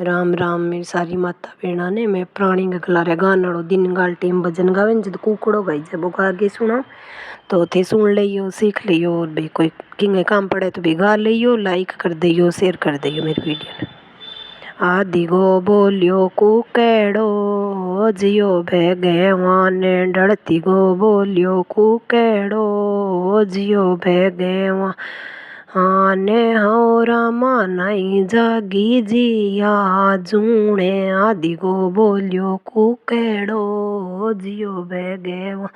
राम राम मेरी सारी माता बहना ने। मैं प्राणी का खिलारे गानाड़ो दिन गाल टेम भजन गावे जब कुकड़ो गाई जब वो आगे सुनो तो थे सुन लियो सीख लियो। और भाई कोई किंगे काम पड़े तो भी गा लियो, लाइक कर दियो, शेयर कर दियो मेरी वीडियो ने। आदि गो बोलियो कुकेड़ो जियो भगवान ने, डरती गो बोलियो कुकेड़ो जियो भगवान आने हो रामा नहीं जागी जिया जूणे। आदि गो बोलियो कुकेड़ो जियो भगवान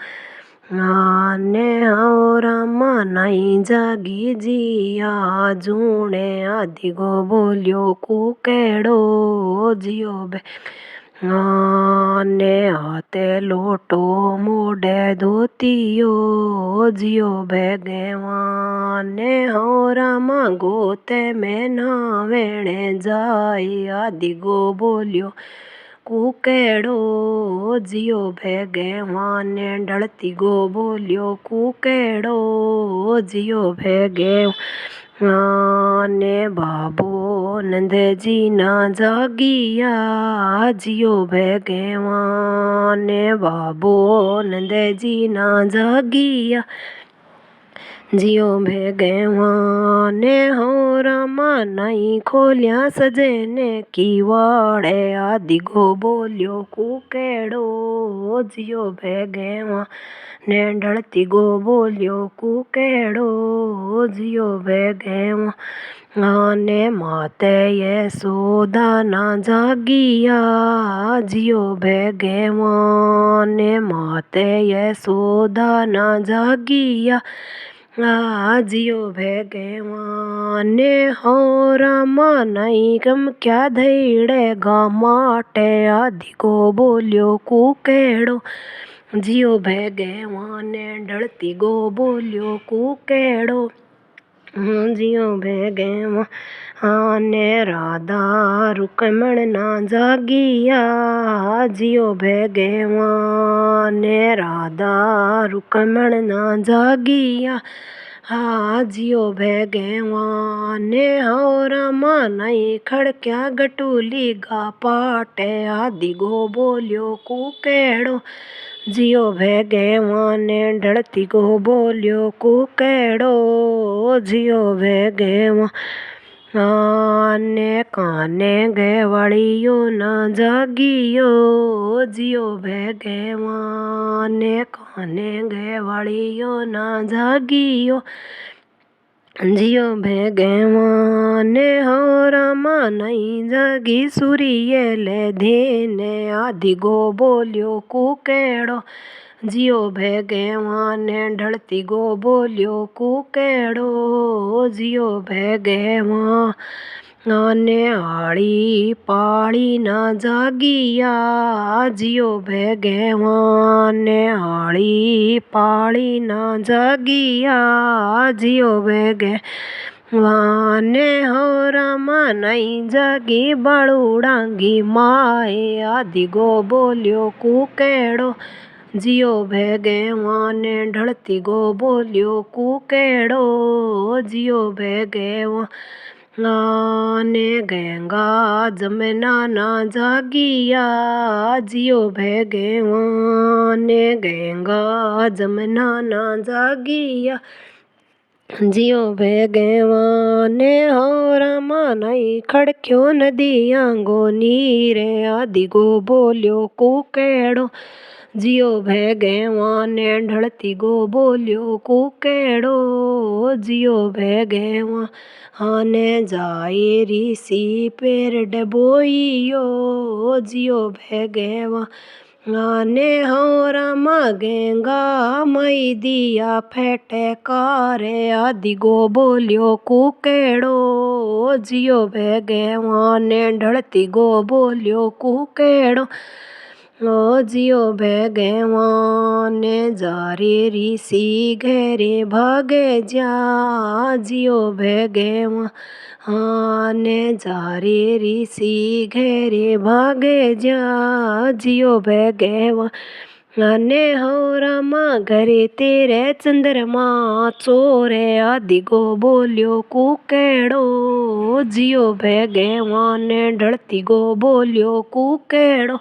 आने हो रामा नहीं जागी जिया जूणे। आदि गो बोलियो कुकेड़ो जियो ने हाथे लोटो मोड़े धोतियो जियो भगवान ने हो रामा गोते में नावेणे जाए। आदि गो बोलियो कुकेड़ो जियो भगवान ने, डलती गो बोलियो कुकेड़ो जियो भगवान ने। बाबो नंद जी ना जागिया जियो भगवान ने, बाबो नंद जी ना जागिया जियो भगवान ने हो रामा नहीं खोलिया सजने की वाड़े। आदि गो बोलियो कुकेड़ो जियो भगवान ने, डलती गो बोलियो कुकेड़ो जियो भगवान ने। माते यशोदा ना जागिया जियो भगवान ने, माते यशोदा ना जागिया जियो भगवान ने हो रामा नहीं कम क्या धैड़े गा माटे। आदि को बोलियो कुकेड़ो जियो भगवान ने, डलती गो बोलियो कुकेड़ो जियो भगवान ने। राधा रुक्मण ना जागिया जियो भगवान ने, राधा रुक्मण ना जागिया जियो भगवान ने हो रामा नहीं खड़क्या गटूली गा पाटे। आदि गो बोलियो कुकेड़ो जियो भगवान ने, डलती गो बोलियो कुकेड़ो जियो भगवान ने। काने गवालियो ना जागियो जियो भगवान ने, काने गवालियो ना जागियो जियो भगवान ने हो रामा नहीं जागी सूर्य ले धेने। आदि गो बोलियो कुकेड़ो जियो भगवान ने, ढलती गो बोलियो कुकेड़ो जियो भगवान ने। आड़ी पाड़ी ना जागिया जियो भगवान ने, आड़ी पाड़ी ना जागिया जियो भगवान ने हो रामा नहीं जागी बालूड़ांगी माए। आदि गो बोलियो कुकेड़ो जियो भगवान ने, ढलती गो बोलियो कुकेड़ो जियो भगवान ने। गंगा जमुना ना जागिया जियो भगवान ने, गंगा जमुना ना जागिया जियो भगवान ने हो रामा नहीं खड़क्यो नदियाँ गो नीरे। आदि गो बोलियो कुकेड़ो जियो भगवान ने, ढलती गो बोलियो कुकेड़ो जियो भगवान ने। जाए ऋषि पैर डबोइयो जियो भगवान ने हो रामा गंगा मई दिया फटकारे। आदि गो बोलियो कुकेड़ो जियो भगवान ने, ढलती गो बोलियो कुकेड़ो जियो भगवान ने। जारे ऋषि घेरे भागे जा जियो भगवान ने, जारे ऋषि घेरे भागे जा जियो भगवान अने हो रामा घरे तेरे चंद्रमा चोरे आदिगो बोलियो कुकेड़ो जियो भगवान ढलती गो बोलियो कुकेड़ो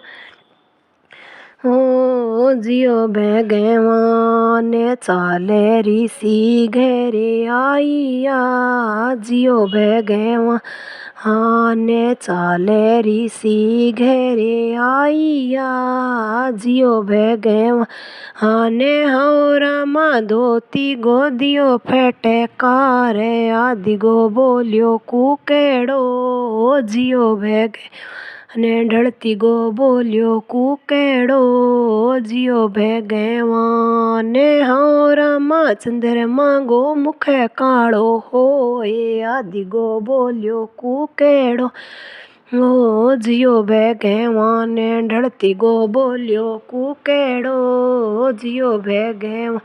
ओ जियो भगवान चाले ऋषि घेरे आइया जियो भगवान ने चाले ऋषि घेरे आइया जियो भगवान ने हो रामा धोती गोदियो फेटे कारे आदि गो बोलियो कुकेड़ो जियो भगवान ने ढलती गो बोलियो कुकेड़ो जियो भगवान ने हो रामा चंद्रमा गो मुखे कालो होए आदि गो बोलियो कुकेड़ो ओ जियो भगवान ने ढलती गो बोलियो कुकेड़ो जियो भगवान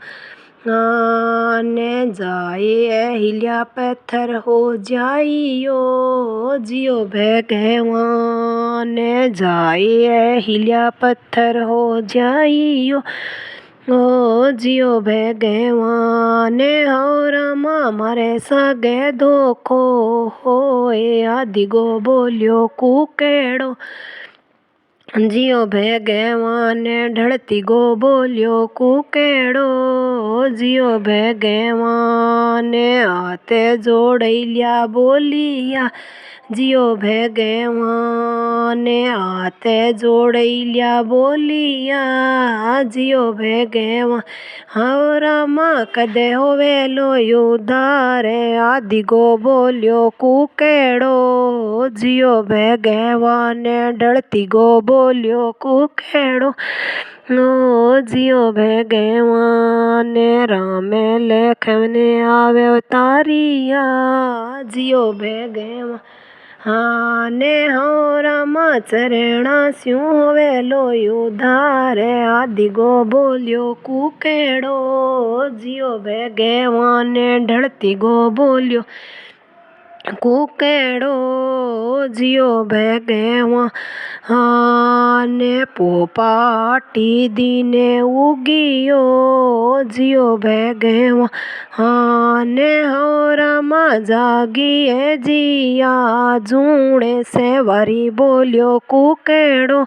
ने जाए हिलिया पत्थर हो जाइयो जियो भगवान ने जाए हिलिया पत्थर हो जाइयो ओ जियो भगवान ने हो रामा मारे सागे धोखो होए आदि गो बोलियो कुकेड़ो जियो भगवान ढलती गो बोलियो कुकेड़ो जियो भगवान हाथे जोड़ैलिया बोलिया जियो भगवान हाथे जोड़ैलिया बोलिया जियो भगवान हो रामा कदे होवे लो उधार आदि गो बोलियो कुकेड़ो जियो भगवान ढलती गो बोलियो कुकेड़ो ओ जियो भगवान राम लखन आवे अवतारिया जियो भगवान ने हो रामा चरणा स्यों होवे लो उधार आदि गो बोलियो कुकेड़ो जियो भगवान ढलती गो बोलियो कुकेड़ो जियो भगवान पोपाटी दीने उगियो जियो भगवान हो रामा जागिए जिया जूणे से वारी बोलियो कुकेड़ो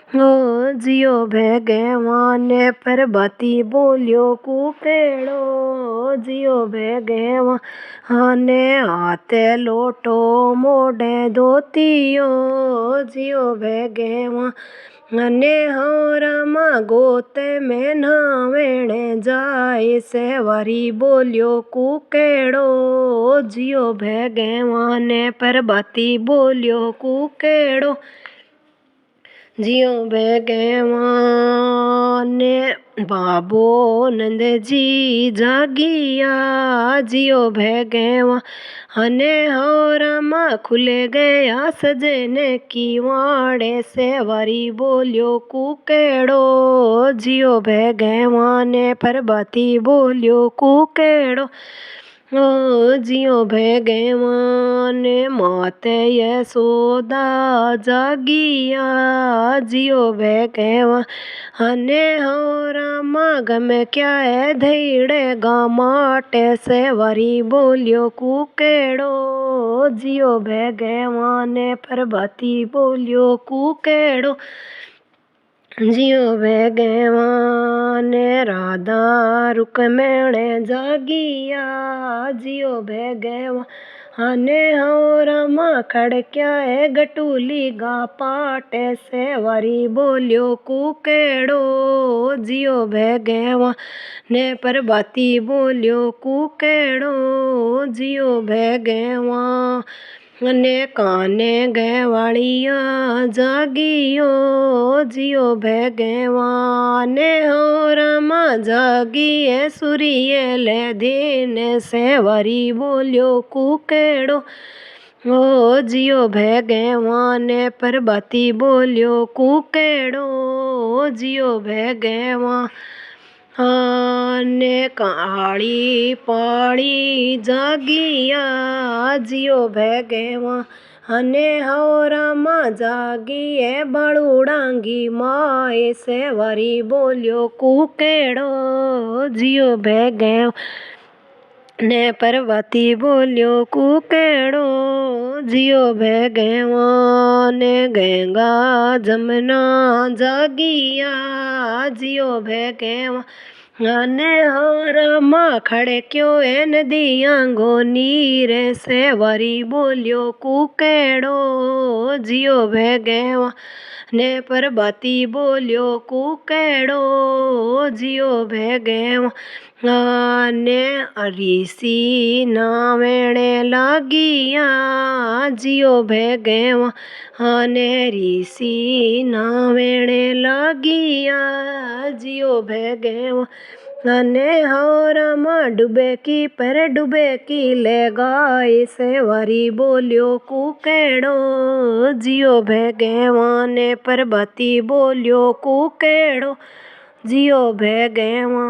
ओ जियो भगवान प्रभाती बोलियो कुकेड़ो जियो भगवान हाथे लोटो मोड़े धोतियो जियो भगवान हो रामा गोते में नावेणे जाए से वारी बोलियो कुकेड़ो जियो भगवान प्रभाती बोलियो कुकेड़ो जियो भगवान बाबो नंद जी जागिया जियो भगवान हो रामा खुल गया सजने की वाड़े से वारी बोलियो कुकेड़ो जियो भगवान प्रभाती बोलियो कुकेड़ो ओ जियो भगवान माते यशोदा जागिया जियो भगवान हो रामा गम क्या है धैड़े गामाटे से वरी बोलियो कुकेड़ो जियो भगवान प्रभाती बोलियो कुकेड़ो जियो भगवान राधा रुक्मिणी जागिया जियो भगवान हो रामा खड़क्या है गटूली गा पाटे से वारी बोलियो कुकेड़ो जियो भगवान प्रभाती बोलियो कुकेड़ो जियो भगवान ने काने गवालिया जागियो जियो भगवान हो रामा जागिए सूर्य ले दिन से वारी बोलियो कुकेड़ो ओ जियो भगवान प्रभाती बोलियो कुकेड़ो जियो भगवान काली पाली जागिया जियो भगवान अने हो रामा जागी है बड़ूडांगी माए से वरी बोलियो कुकेड़ो जियो बह गयो ने पार्वती बोलियो कुकेड़ो जियो बह गयो ने गंगा जमुना जागिया जियो बह गयो ने हो रामा खड़े क्यों है नदिया गो नीर से वरी बोलियो कुकेड़ो जियो बह गयो ने पार्वती बोलियो कुकेड़ो जियो बह गयो ने ऋषि नावेणे लागिया जियो बह गयो ने ऋषि नावेणे लागिया जियो बह गयो ने हो रामा डूबे की पर डूबे की ले गाय से वरी बोलियो कुकेड़ो जियो बह गयो ने पार्वती बोलियो कुकेड़ो जियो बह गयो।